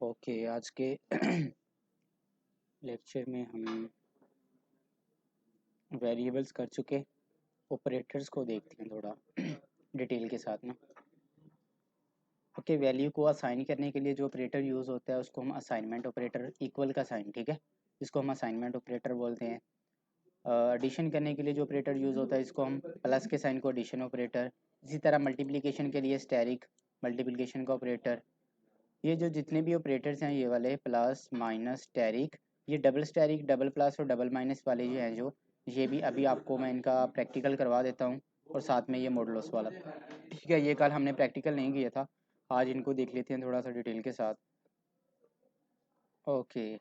Okay, आज के lecture में हम वेरिएबल्स कर चुके, ऑपरेटर्स को देखते हैं थोड़ा डिटेल के साथ ना। ओके, वैल्यू को असाइन करने के लिए जो ऑपरेटर यूज़ होता है उसको हम असाइनमेंट ऑपरेटर, इक्वल का साइन, ठीक है, इसको हम असाइनमेंट ऑपरेटर बोलते हैं। एडिशन करने के लिए जो ऑपरेटर यूज़ होता है इसको हम प्लस के साइन को एडिशन ऑपरेटर। इसी तरह मल्टीप्लिकेशन के लिए स्टेरिक मल्टीप्लिकेशन का ऑपरेटर। ये जो जितने भी ऑपरेटर्स हैं ये वाले प्लस माइनस स्टेरिक, ये डबल स्टेरिक, डबल प्लस और डबल माइनस वाले जो हैं, जो ये भी अभी आपको मैं इनका प्रैक्टिकल करवा देता हूँ। और साथ में ये मॉडुलस वाला, ठीक है, ये कल हमने प्रैक्टिकल नहीं किया था, आज इनको देख लेते हैं थोड़ा सा डिटेल के साथ। Okay,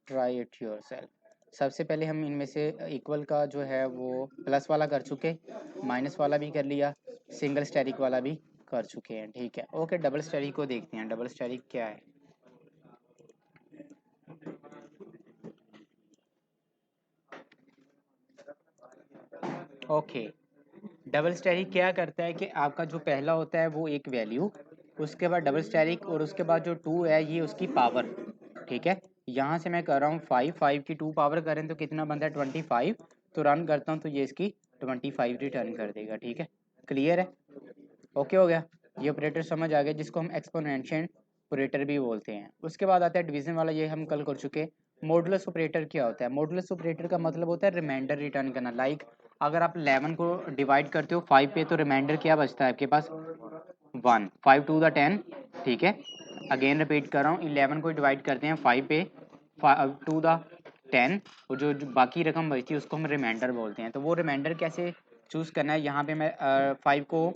try it yourself. सबसे पहले हम इनमें से इक्वल का जो है वो प्लस वाला कर चुके, माइनस वाला भी कर लिया, सिंगल स्टेरिक वाला भी कर चुके हैं, ठीक है। ओके, डबल स्टेरिक को देखते हैं, डबल स्टेरिक क्या है। ओके, डबल स्टैरिक क्या करता है कि आपका जो पहला होता है वो एक वैल्यू, उसके बाद डबल स्टैरिक और उसके बाद जो टू है ये उसकी पावर, ठीक है। यहाँ से मैं कर रहा हूँ फाइव की टू पावर करें तो कितना बनता है 25, तो रन करता हूँ तो ये इसकी 25 रिटर्न कर देगा, ठीक है। क्लियर है, ओके हो गया। ये ऑपरेटर समझ आ गया, जिसको हम एक्सपोनेंशियल ऑपरेटर भी बोलते हैं। उसके बाद आता है डिवीजन वाला, ये हम कल कर चुके। मॉडुलस ऑपरेटर क्या होता है? मॉडुलस ऑपरेटर का मतलब होता है रिमाइंडर रिटर्न करना। लाइक अगर आप 11 को डिवाइड करते हो 5 पे तो रिमाइंडर क्या बचता है आपके पास? 1। 5 टू द 10, ठीक है। अगेन रिपीट कर रहा हूँ, 11 को डिवाइड करते हैं 5 पे, टू द 10, और जो बाकी रकम बचती है उसको हम रिमाइंडर बोलते हैं। तो वो रिमाइंडर कैसे चूज़ करना है, यहाँ पे मैं 5 को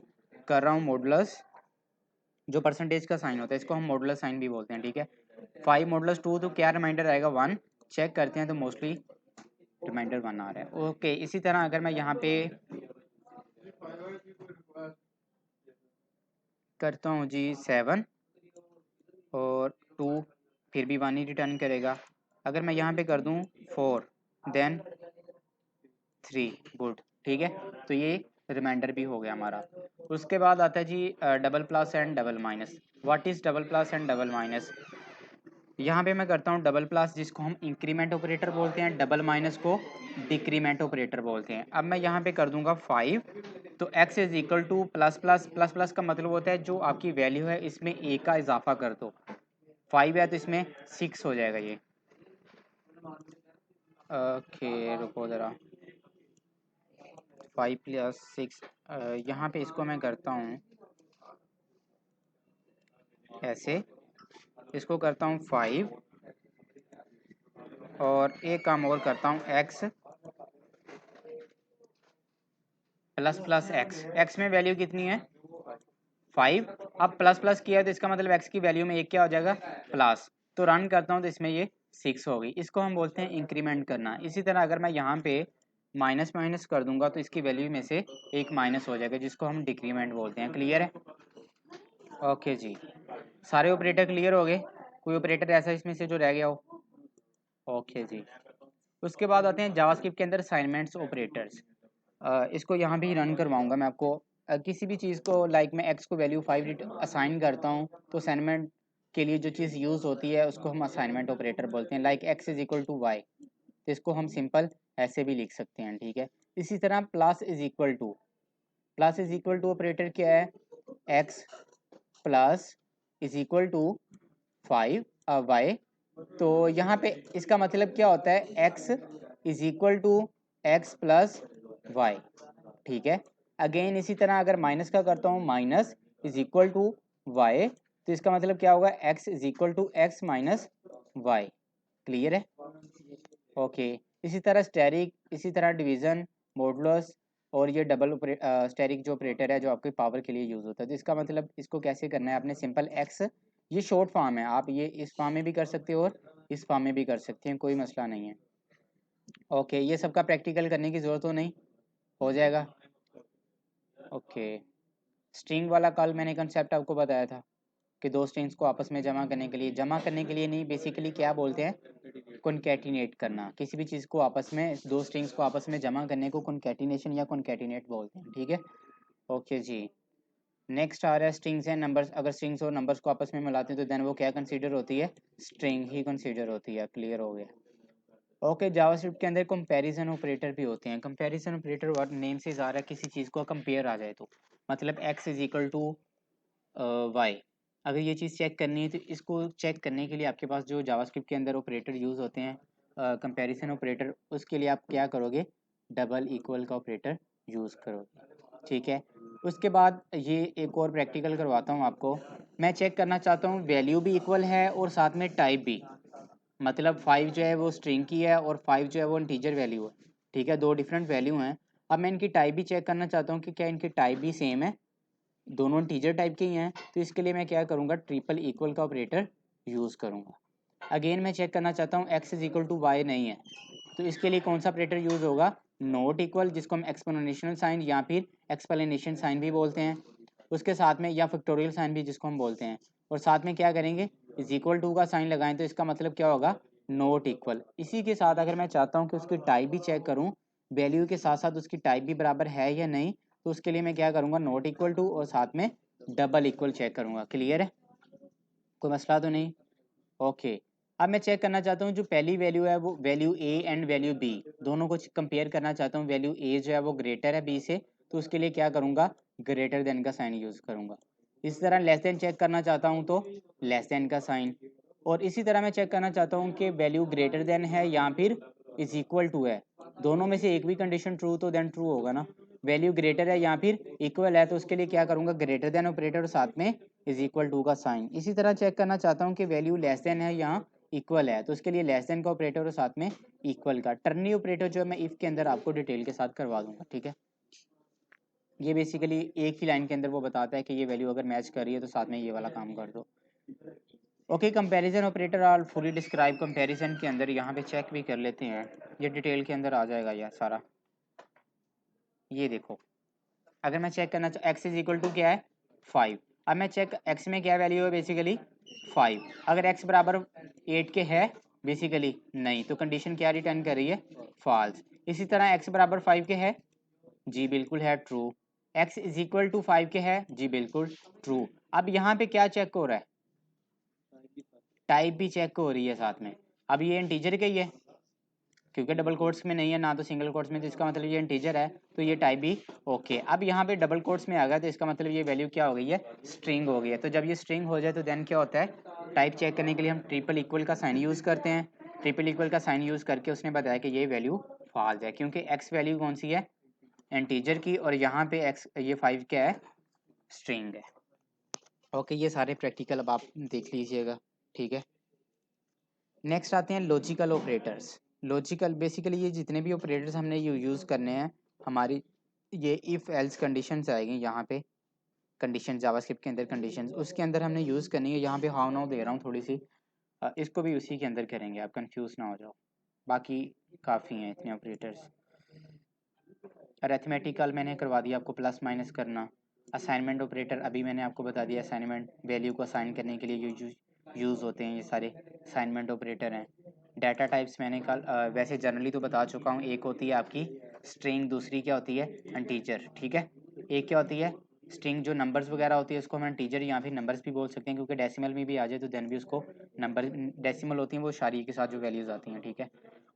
कर रहा हूँ मॉडुलस, जो परसेंटेज का साइन होता है इसको हम मॉडुलस साइन भी बोलते हैं, ठीक है। 5 मॉडुलस 2 तो क्या रिमाइंडर आएगा? 1। चेक करते हैं तो मोस्टली रिमाइंडर 1 आ रहा है। ओके, इसी तरह अगर मैं यहाँ पे करता हूँ जी 7 और 2, फिर भी 1 ही रिटर्न करेगा। अगर मैं यहाँ पे कर दूँ 4 देन 3, गुड, ठीक है। तो ये रिमाइंडर भी हो गया हमारा। उसके बाद आता है जी double plus and double minus. What is double plus and double minus? यहाँ पे मैं करता हूँ डबल प्लस, जिसको हम इंक्रीमेंट ऑपरेटर बोलते हैं, डबल माइनस को डिक्रीमेंट ऑपरेटर बोलते हैं। अब मैं यहाँ पे कर दूंगा 5, तो x is equal two plus plus plus plus का मतलब होता है जो आपकी वैल्यू है इसमें a का इजाफा कर दो। 5 है तो इसमें 6 हो जाएगा ये। ओके रुको ज़रा, 5 प्लस 6, यहाँ पे इसको मैं करता हूँ ऐसे, इसको करता हूँ 5 और एक काम और करता हूँ x प्लस प्लस एक्स में वैल्यू कितनी है 5। अब प्लस प्लस किया है तो इसका मतलब x की वैल्यू में एक क्या हो जाएगा? प्लस। तो रन करता हूँ तो इसमें ये 6 हो गई। इसको हम बोलते हैं इंक्रीमेंट करना। इसी तरह अगर मैं यहाँ पे माइनस माइनस कर दूंगा तो इसकी वैल्यू में से एक माइनस हो जाएगा, जिसको हम डिक्रीमेंट बोलते हैं। क्लियर है? ओके जी, सारे ऑपरेटर क्लियर हो गए? कोई ऑपरेटर ऐसा इसमें से जो रह गया हो? ओके जी। उसके बाद आते हैं जावास्क्रिप्ट के अंदर असाइनमेंट्स ऑपरेटर्स। इसको यहाँ भी रन करवाऊंगा मैं आपको। किसी भी चीज़ को, लाइक मैं x को वैल्यू 5 असाइन करता हूँ तो असाइनमेंट के लिए जो चीज़ यूज़ होती है उसको हम असाइनमेंट ऑपरेटर बोलते हैं। Like x is equal to y, तो इसको हम सिंपल ऐसे भी लिख सकते हैं, ठीक है। इसी तरह plus is equal to operator क्या है? x plus is equal to 5 y. तो यहाँ पे इसका मतलब क्या होता है? x is equal to x plus y, ठीक है। अगेन इसी तरह अगर माइनस का करता हूँ, minus is equal to y, तो इसका मतलब क्या होगा? x is equal to x minus y. Clear है? ओके। इसी तरह स्टेरिक, इसी तरह डिवीजन, मॉडुलस, और ये डबल स्टेरिक जो ऑपरेटर है जो आपके पावर के लिए यूज़ होता है। तो इसका मतलब इसको कैसे करना है आपने? सिंपल x, ये शॉर्ट फॉर्म है, आप ये इस फॉर्म में भी कर सकते हो और इस फॉर्म में भी कर सकते हैं, कोई मसला नहीं है। ओके, ये सबका प्रैक्टिकल करने की ज़रूरत तो नहीं, हो जाएगा। ओके, स्ट्रिंग वाला कल मैंने कंसेप्ट आपको बताया था कि दो स्ट्रिंग्स को आपस में जमा करने के लिए नहीं, बेसिकली क्या बोलते हैं? कॉन्कैटिनेट करना। किसी भी चीज़ को आपस में, दो स्ट्रिंग्स को आपस में जमा करने को कॉन्कैटिनेशन या कॉन्कैटिनेट बोलते हैं, ठीक है। ओके जी। नेक्स्ट आ रहा है स्ट्रिंग्स एंड नंबर्स। अगर स्ट्रिंग्स और नंबर्स को आपस में मिलाते हैं तो देन वो क्या कंसीडर होती है, स्ट्रिंग ही कंसीडर होती है। क्लियर हो गया। ओके, जावास्क्रिप्ट के अंदर कंपैरिजन ऑपरेटर भी होते हैं। कंपैरिजन ऑपरेटर वर्ड नेम से आ रहा है, किसी चीज़ को कंपेयर आ जाए तो, मतलब x is equal to y, अगर ये चीज़ चेक करनी है तो इसको चेक करने के लिए आपके पास जो जावास्क्रिप्ट के अंदर ऑपरेटर यूज़ होते हैं, कंपैरिजन ऑपरेटर, उसके लिए आप क्या करोगे, डबल इक्वल का ऑपरेटर यूज़ करोगे। ठीक है, उसके बाद ये एक और प्रैक्टिकल करवाता हूँ आपको। मैं चेक करना चाहता हूँ वैल्यू भी इक्वल है और साथ में टाइप भी, मतलब 5 जो है वो स्ट्रिंग की है और 5 जो है वो इंटीजर वैल्यू है। ठीक है, दो डिफरेंट वैल्यू हैं। अब मैं इनकी टाइप भी चेक करना चाहता हूँ कि क्या इनकी टाइप भी सेम है, दोनों इंटीजर टाइप के ही हैं। तो इसके लिए मैं क्या करूँगा, ट्रिपल इक्वल का ऑपरेटर यूज़ करूँगा। अगेन मैं चेक करना चाहता हूँ x is equal to y नहीं है, तो इसके लिए कौन सा ऑपरेटर यूज़ होगा, नॉट इक्वल, जिसको हम एक्सपोनेंशियल साइन या फिर एक्सप्लेनेशन साइन भी बोलते हैं, उसके साथ में, या फैक्टोरियल साइन भी जिसको हम बोलते हैं, और साथ में क्या करेंगे, इज इक्वल टू का साइन लगाएं तो इसका मतलब क्या होगा, नॉट इक्वल। इसी के साथ अगर मैं चाहता हूँ कि उसकी टाइप भी चेक करूँ, वैल्यू के साथ साथ उसकी टाइप भी बराबर है या नहीं, तो उसके लिए मैं क्या करूँगा, नॉट इक्वल टू और साथ में डबल इक्वल चेक करूँगा। क्लियर है, कोई मसला तो नहीं। ओके, अब मैं चेक करना चाहता हूँ जो पहली वैल्यू है वो value A and value B दोनों को कंपेयर करना चाहता हूँ। वैल्यू ए जो है वो ग्रेटर है बी से, तो उसके लिए क्या करूँगा, ग्रेटर देन का साइन यूज़ करूँगा। इसी तरह लेस देन चेक करना चाहता हूँ तो लेस देन का साइन, और इसी तरह मैं चेक करना चाहता हूँ कि वैल्यू ग्रेटर देन है या फिर इज इक्वल टू है, दोनों में से एक भी कंडीशन ट्रू तो देन ट्रू होगा ना। वैल्यू ग्रेटर है या फिर इक्वल है तो उसके लिए क्या करूँगा, ग्रेटर देन ऑपरेटर और साथ में इज इक्वल टू का साइन। इसी तरह चेक करना चाहता हूँ कि वैल्यू लेस देन है या इक्वल है, तो उसके लिए लेस देन का ऑपरेटर और साथ में इक्वल का। टर्नी ऑपरेटर जो है मैं इफ के अंदर आपको डिटेल के साथ करवा दूंगा। ठीक है, ये बेसिकली एक ही लाइन के अंदर वो बताता है कि ये वैल्यू अगर मैच कर रही है तो साथ में ये वाला काम कर दो। Okay, comparison operator are fully describe. Comparison के अंदर यहाँ पे चेक भी कर लेते हैं, ये डिटेल के अंदर आ जाएगा यार सारा। ये देखो, अगर मैं चेक करना एक्स इज इक्वल टू क्या है, 5। अब मैं चेक एक्स में क्या वैल्यू है, बेसिकली 5। अगर एक्स बराबर 8 के है, बेसिकली नहीं, तो कंडीशन क्या रिटर्न कर रही है, फॉल्स। इसी तरह एक्स बराबर 5 के है, जी बिल्कुल है, true. X is equal to 5 के है, जी बिल्कुल ट्रू। अब यहाँ पे क्या चेक हो रहा है, टाइप भी चेक हो रही है साथ में। अब ये इंटीजर का ही है क्योंकि डबल कोट्स में नहीं है ना तो सिंगल कोट्स में, तो इसका मतलब ये इंटीजर है, तो ये टाइप भी ओके। अब यहाँ पे डबल कोट्स में आ गया तो इसका मतलब ये वैल्यू क्या हो गई है, स्ट्रिंग हो गई है। तो जब ये स्ट्रिंग हो जाए तो देन क्या होता है, टाइप चेक करने के लिए हम ट्रिपल इक्वल का साइन यूज़ करते हैं। ट्रिपल इक्वल का साइन यूज़ करके उसने बताया कि ये वैल्यू फॉल्स है, क्योंकि एक्स वैल्यू कौन सी है, इंटीजर की, और यहाँ पे एक्स ये 5 क्या है, स्ट्रिंग है। ओके, ये सारे प्रैक्टिकल अब आप देख लीजिएगा। ठीक है, नेक्स्ट आते हैं लॉजिकल ऑपरेटर्स। लॉजिकल बेसिकली ये जितने भी ऑपरेटर्स हमने यूज़ करने हैं, हमारी ये इफ़ एल्स कंडीशंस आएगी यहाँ पे, कंडीशन जावास्क्रिप्ट के अंदर कंडीशंस उसके अंदर हमने यूज़ करनी है। यहाँ पे हाउ नाउ दे रहा हूँ थोड़ी सी, इसको भी उसी के अंदर करेंगे, आप कंफ्यूज ना हो जाओ। बाकी काफ़ी हैं इतने ऑपरेटर्स। अरेथमेटिकल मैंने करवा दिया आपको, प्लस माइनस करना। असाइनमेंट ऑपरेटर अभी मैंने आपको बता दिया, असाइनमेंट वैल्यू को असाइन करने के लिए यूज़ होते हैं, ये सारे असाइनमेंट ऑपरेटर हैं। डाटा टाइप्स मैंने कल वैसे जनरली तो बता चुका हूँ, एक होती है आपकी स्ट्रिंग, दूसरी क्या होती है, इंटीजर। ठीक है, एक क्या होती है स्ट्रिंग, जो नंबर्स वगैरह होती है उसको हम इंटीजर या फिर नंबर्स भी बोल सकते हैं, क्योंकि डेसिमल में भी आ जाए तो देन भी उसको नंबर, डेसिमल होती हैं वो शारी के साथ जो वैल्यूज़ आती हैं। ठीक है,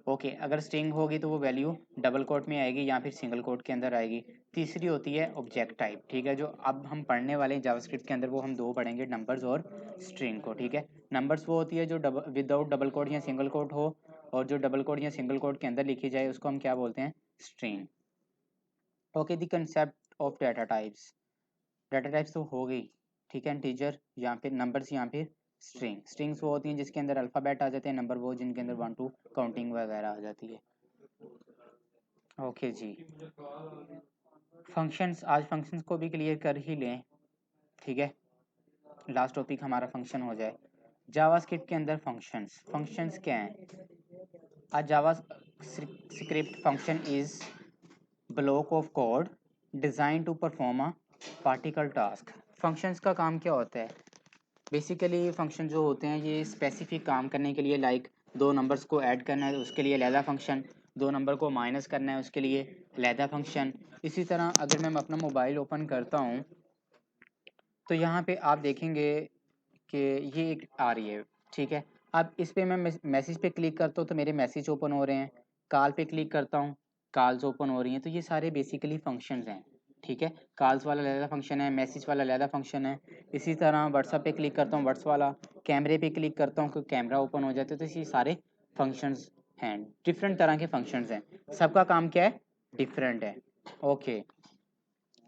ओके, अगर स्ट्रिंग होगी तो वो वैल्यू डबल कोट में आएगी या फिर सिंगल कोट के अंदर आएगी। तीसरी होती है ऑब्जेक्ट टाइप। ठीक है, जो अब हम पढ़ने वाले हैं जावास्क्रिप्ट के अंदर, वो हम दो पढ़ेंगे, नंबर्स और स्ट्रिंग को। ठीक है, नंबर्स वो होती है जो विदाउट डबल कोट या सिंगल कोट हो, और जो डबल कोट या सिंगल कोट के अंदर लिखी जाए उसको हम क्या बोलते हैं, string. Okay, the concept of data types. Data types तो हो गई। ठीक है, इंटीजर या फिर नंबर्स या फिर स्ट्रिंग। स्ट्रिंग्स वो होती हैं जिसके अंदर अल्फ़ाबेट आ जाते हैं, नंबर वो जिनके अंदर 1 टू काउंटिंग वगैरह आ जाती है। ओके जी, फंक्शंस, आज फंक्शंस को भी क्लियर कर ही लें। ठीक है, लास्ट टॉपिक हमारा फंक्शन हो जाए। जावास्क्रिप्ट के अंदर फंक्शंस, फंक्शंस क्या हैं, a JavaScript function is block of code design to perform a particle task. Functions का काम क्या होता है, बेसिकली फंक्शन जो होते हैं ये स्पेसिफिक काम करने के लिए, लाइक दो नंबर्स को ऐड करना है उसके लिए लैदा फंक्शन, दो नंबर को माइनस करना है उसके लिए लैदा फंक्शन। इसी तरह अगर मैं अपना मोबाइल ओपन करता हूँ तो यहाँ पे आप देखेंगे कि ये एक आ रही है, ठीक है। अब इस पे मैं मैसेज पे क्लिक करता हूँ तो मेरे मैसेज ओपन हो रहे हैं, कॉल पे क्लिक करता हूँ कॉल्स ओपन हो रही हैं। तो ये सारे बेसिकली फंक्शंस हैं, ठीक है। कॉल्स वाला अलग फंक्शन है, मैसेज वाला अलग फंक्शन है। इसी तरह व्हाट्सअप पे क्लिक करता हूँ व्हाट्सअप वाला, कैमरे पे क्लिक करता हूँ तो कैमरा ओपन हो जाता है। तो ये सारे फंक्शंस हैं, डिफरेंट तरह के फंक्शंस हैं, सबका काम क्या है, डिफरेंट है। ओके,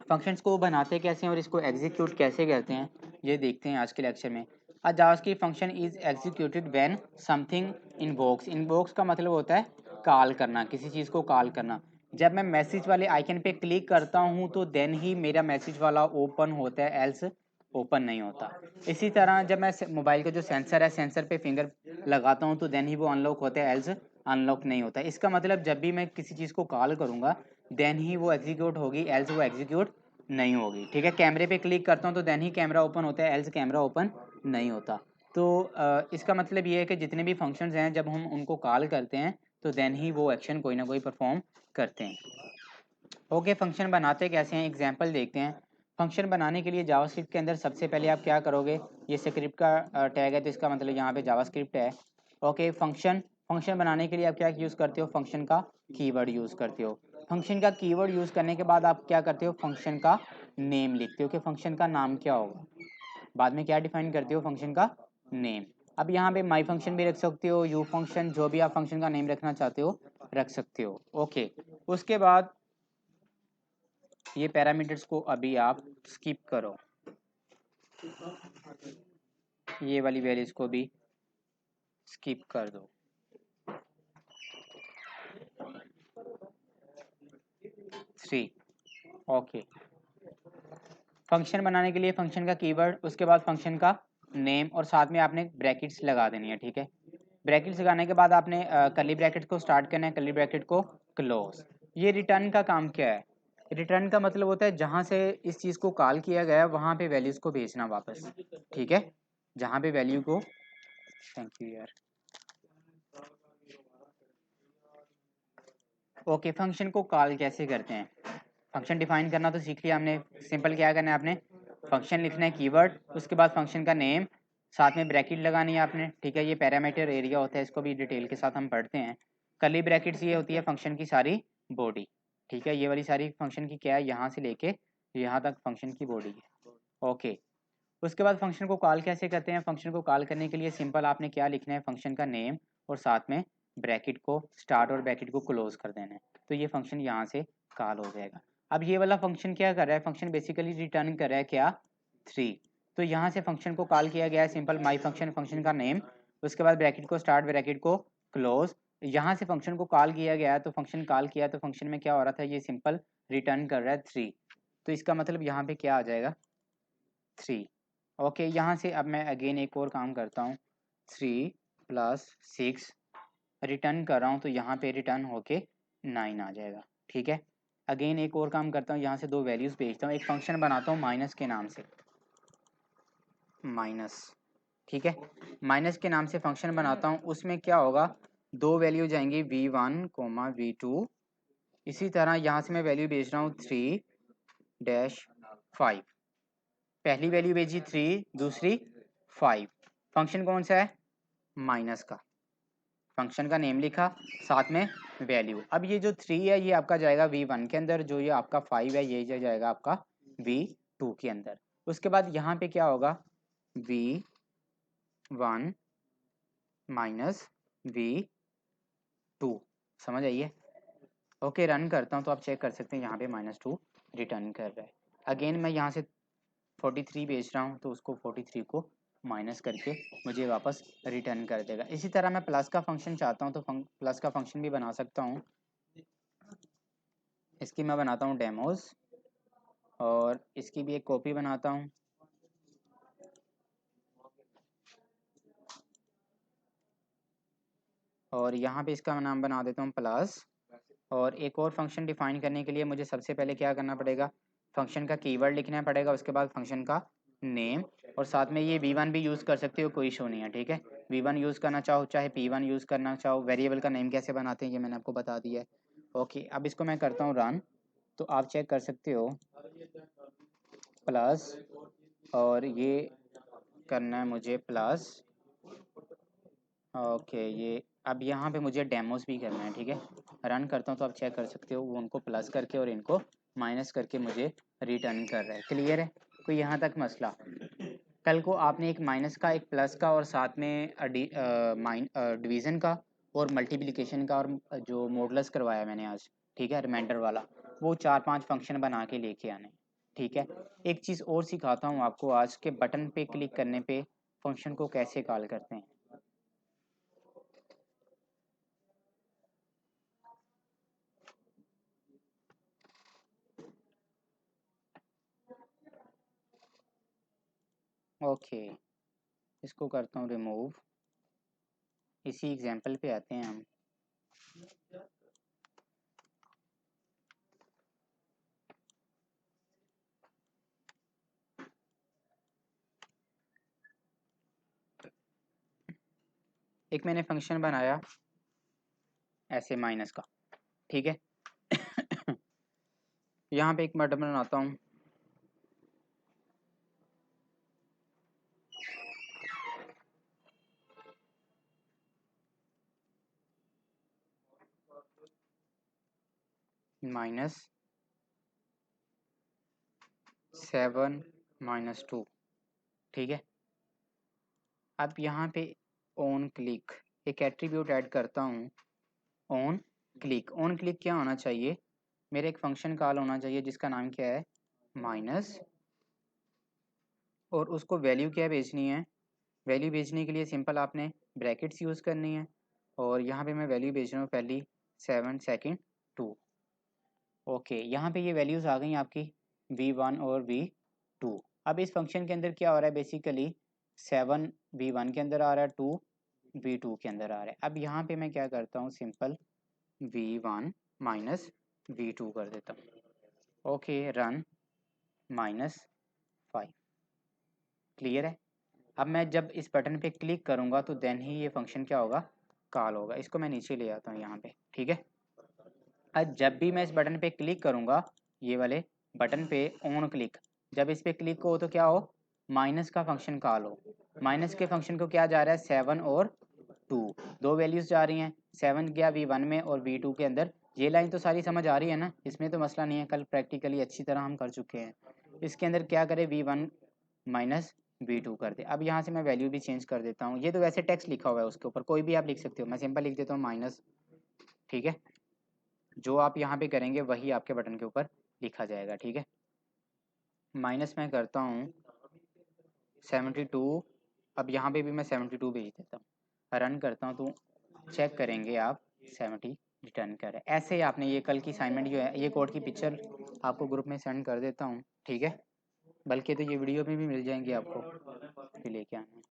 फंक्शंस को बनाते कैसे हैं और इसको एग्जीक्यूट कैसे करते हैं, ये देखते हैं आज के लेक्चर में। अ JavaScript function is executed when something invokes. Invokes का मतलब होता है कॉल करना, किसी चीज़ को कॉल करना। जब मैं मैसेज वाले आइकन पे क्लिक करता हूँ तो देन ही मेरा मैसेज वाला ओपन होता है, एल्स ओपन नहीं होता। इसी तरह जब मैं मोबाइल का जो सेंसर है, सेंसर पे फिंगर लगाता हूँ तो देन ही वो अनलॉक होता है, एल्स अनलॉक नहीं होता। इसका मतलब जब भी मैं किसी चीज़ को कॉल करूँगा देन ही वो एग्जीक्यूट होगी, एल्स वो एग्जीक्यूट नहीं होगी, ठीक है। कैमरे पे क्लिक करता हूँ तो देन ही कैमरा ओपन होता है, एल्स कैमरा ओपन नहीं होता। तो इसका मतलब ये है कि जितने भी फंक्शंस हैं जब हम उनको कॉल करते हैं तो देन ही वो एक्शन कोई ना कोई परफॉर्म करते हैं। ओके, फंक्शन बनाते कैसे हैं, एग्जांपल देखते हैं। फंक्शन बनाने के लिए जावास्क्रिप्ट के अंदर सबसे पहले आप क्या करोगे, ये स्क्रिप्ट का टैग है तो इसका मतलब यहाँ पे जावास्क्रिप्ट है। ओके, फंक्शन फंक्शन बनाने के लिए आप क्या यूज़ करते हो, फंक्शन का कीवर्ड यूज़ करते हो। फंक्शन का कीवर्ड यूज़ करने के बाद आप क्या करते हो, फंक्शन का नेम लिखते हो कि फंक्शन का नाम क्या होगा। बाद में क्या डिफाइन करते हो, फंक्शन का नेम। अब यहाँ पे माई फंक्शन भी रख सकते हो, यू फंक्शन, जो भी आप फंक्शन का नेम रखना चाहते हो रख सकते हो। ओके, उसके बाद ये पैरामीटर्स को अभी आप स्किप करो, ये वाली वैल्यूज को भी स्किप कर दो। 3। ओके, फंक्शन बनाने के लिए फंक्शन का कीवर्ड, उसके बाद फंक्शन का नेम और साथ में आपने ब्रैकेट्स लगा देनी है, ठीक है। ब्रैकेट्स लगाने के बाद आपने कर्ली ब्रैकेट को स्टार्ट करना है, कर्ली ब्रैकेट को क्लोज। ये रिटर्न का काम क्या है, रिटर्न का मतलब होता है जहाँ से इस चीज़ को कॉल किया गया है वहाँ पे वैल्यूज़ को भेजना वापस, ठीक है। जहाँ पे वैल्यू को, थैंक यू यार। ओके, फंक्शन को कॉल कैसे करते हैं, फंक्शन डिफाइन करना तो सीख लिया हमने। सिंपल क्या करना है, आपने फंक्शन लिखना है कीवर्ड, उसके बाद फंक्शन का नेम, साथ में ब्रैकेट लगानी है आपने, ठीक है। ये पैरामीटर एरिया होता है, इसको भी डिटेल के साथ हम पढ़ते हैं। कर्ली ब्रैकेट्स ये होती है फंक्शन की सारी बॉडी, ठीक है। ये वाली सारी फंक्शन की क्या है, यहाँ से लेके यहाँ तक फंक्शन की बॉडी है। ओके, उसके बाद फंक्शन को कॉल कैसे करते हैं, फंक्शन को कॉल करने के लिए सिंपल आपने क्या लिखना है, फंक्शन का नेम और साथ में ब्रैकेट को स्टार्ट और ब्रैकेट को क्लोज कर देना है, तो ये फंक्शन यहाँ से कॉल हो जाएगा। अब ये वाला फंक्शन क्या कर रहा है, फंक्शन बेसिकली रिटर्न कर रहा है क्या, 3। तो यहाँ से फंक्शन को कॉल किया गया है, सिंपल माई फंक्शन, फंक्शन का नेम, उसके बाद ब्रैकेट को स्टार्ट ब्रैकेट को क्लोज। यहाँ से फंक्शन को कॉल किया गया है तो फंक्शन कॉल किया तो फंक्शन में क्या हो रहा था, ये सिंपल रिटर्न कर रहा है 3। तो इसका मतलब यहाँ पे क्या आ जाएगा, 3। ओके, यहाँ से अब मैं अगेन एक और काम करता हूँ, 3 + 6 रिटर्न कर रहा हूँ तो यहाँ पे रिटर्न होके 9 आ जाएगा, ठीक है। अगेन एक और काम करता हूँ, यहाँ से दो वैल्यूज़ भेजता हूँ, एक फंक्शन बनाता हूँ माइनस के नाम से, माइनस, ठीक है। माइनस के नाम से फंक्शन बनाता हूँ, उसमें क्या होगा, दो वैल्यू जाएंगी v1, v2। इसी तरह यहाँ से मैं वैल्यू भेज रहा हूँ 3-5, पहली वैल्यू भेजी 3, दूसरी 5। फंक्शन कौन सा है, माइनस का, फंक्शन का नेम लिखा साथ में वैल्यू। अब ये जो 3 है ये आपका जाएगा v1 के अंदर, जो ये आपका 5 है ये जाएगा आपका v2 के अंदर। उसके बाद यहाँ पे क्या होगा, v1 माइनस v2, समझ आइए। ओके, रन करता हूँ तो आप चेक कर सकते हैं यहाँ पे -2 रिटर्न कर रहा है। अगेन मैं यहाँ से 43 भेज रहा हूँ तो उसको 43 को माइनस करके मुझे वापस रिटर्न कर देगा। इसी तरह मैं प्लस का फंक्शन चाहता हूँ तो प्लस का फंक्शन भी बना सकता हूँ। इसकी मैं बनाता हूँ डेमोज और इसकी भी एक कॉपी बनाता हूँ। और यहाँ पे इसका नाम बना देता हूँ प्लस। और एक और फंक्शन डिफाइन करने के लिए मुझे सबसे पहले क्या करना पड़ेगा, फंक्शन का कीवर्ड लिखना पड़ेगा, उसके बाद फंक्शन का नेम और साथ में ये v1 भी यूज़ कर सकते हो, कोई इशू नहीं है, ठीक है। v1 यूज़ करना चाहो चाहे p1 यूज़ करना चाहो। वेरिएबल का नेम कैसे बनाते हैं ये मैंने आपको बता दिया है। ओके, अब इसको मैं करता हूँ रन, तो आप चेक कर सकते हो प्लस और ये करना है मुझे प्लस। ओके, ये अब यहाँ पे मुझे डेमोस भी करना है, ठीक है। रन करता हूँ तो आप चेक कर सकते हो, वो उनको प्लस करके और इनको माइनस करके मुझे रिटर्न कर रहा है। क्लियर है? कोई यहाँ तक मसला? कल को आपने एक माइनस का, एक प्लस का और साथ में डिवीज़न का और मल्टीप्लिकेशन का और जो मॉडुलस करवाया मैंने आज, ठीक है, रिमाइंडर वाला, वो 4-5 फंक्शन बना के लेके आने, ठीक है। एक चीज़ और सिखाता हूँ आपको आज के, बटन पे क्लिक करने पे फंक्शन को कैसे कॉल करते हैं। ओके, इसको करता हूँ रिमूव। इसी एग्जांपल पे आते हैं हम। एक मैंने फंक्शन बनाया ऐसे माइनस का, ठीक है। यहाँ पे एक बटन बनाता हूँ, -7 -2, ठीक है। अब यहाँ पे ऑन क्लिक एक एट्रीब्यूट ऐड करता हूँ। ऑन क्लिक, ऑन क्लिक क्या होना चाहिए, मेरे एक फंक्शन कॉल होना चाहिए जिसका नाम क्या है, माइनस, और उसको वैल्यू क्या भेजनी है। वैल्यू भेजने के लिए सिंपल आपने ब्रैकेट्स यूज़ करनी है, और यहाँ पे मैं वैल्यू भेज रहा हूँ पहली 7 सेकंड 2। ओके, यहाँ पे ये वैल्यूज़ आ गई आपकी v1 और v2। अब इस फंक्शन के अंदर क्या हो रहा है, बेसिकली 7 v1 के अंदर आ रहा है, 2 v2 के अंदर आ रहा है। अब यहाँ पे मैं क्या करता हूँ, सिंपल v1 माइनस v2 कर देता हूँ। Okay, run, -5। क्लियर है? अब मैं जब इस बटन पे क्लिक करूँगा तो देन ही ये फंक्शन क्या होगा, कॉल होगा। इसको मैं नीचे ले आता हूँ यहाँ पे, ठीक है। अब जब भी मैं इस बटन पे क्लिक करूँगा, ये वाले बटन पे ऑन क्लिक, जब इस पे क्लिक हो तो क्या हो, माइनस का फंक्शन कॉल हो। माइनस के फंक्शन को क्या जा रहा है, 7 और 2, दो वैल्यूज़ जा रही हैं। 7 गया v1 में और v2 के अंदर। ये लाइन तो सारी समझ आ रही है ना, इसमें तो मसला नहीं है, कल प्रैक्टिकली अच्छी तरह हम कर चुके हैं। इसके अंदर क्या करें, v1 माइनस v2 कर दे। अब यहाँ से मैं वैल्यू भी चेंज कर देता हूँ। ये तो वैसे टेक्स्ट लिखा हुआ है, उसके ऊपर कोई भी आप लिख सकते हो, मैं सिंपल लिख देता हूँ माइनस, ठीक है। जो आप यहाँ पे करेंगे वही आपके बटन के ऊपर लिखा जाएगा, ठीक है। माइनस मैं करता हूँ 72। अब यहाँ पे भी मैं 72 भेज देता हूँ, रन करता हूँ तो चेक करेंगे आप 70 रिटर्न करें। ऐसे ही आपने ये कल की असाइनमेंट जो है, ये कोड की पिक्चर आपको ग्रुप में सेंड कर देता हूँ, ठीक है। बल्कि तो ये वीडियो में भी मिल जाएंगी आपको, फिर लेके आना।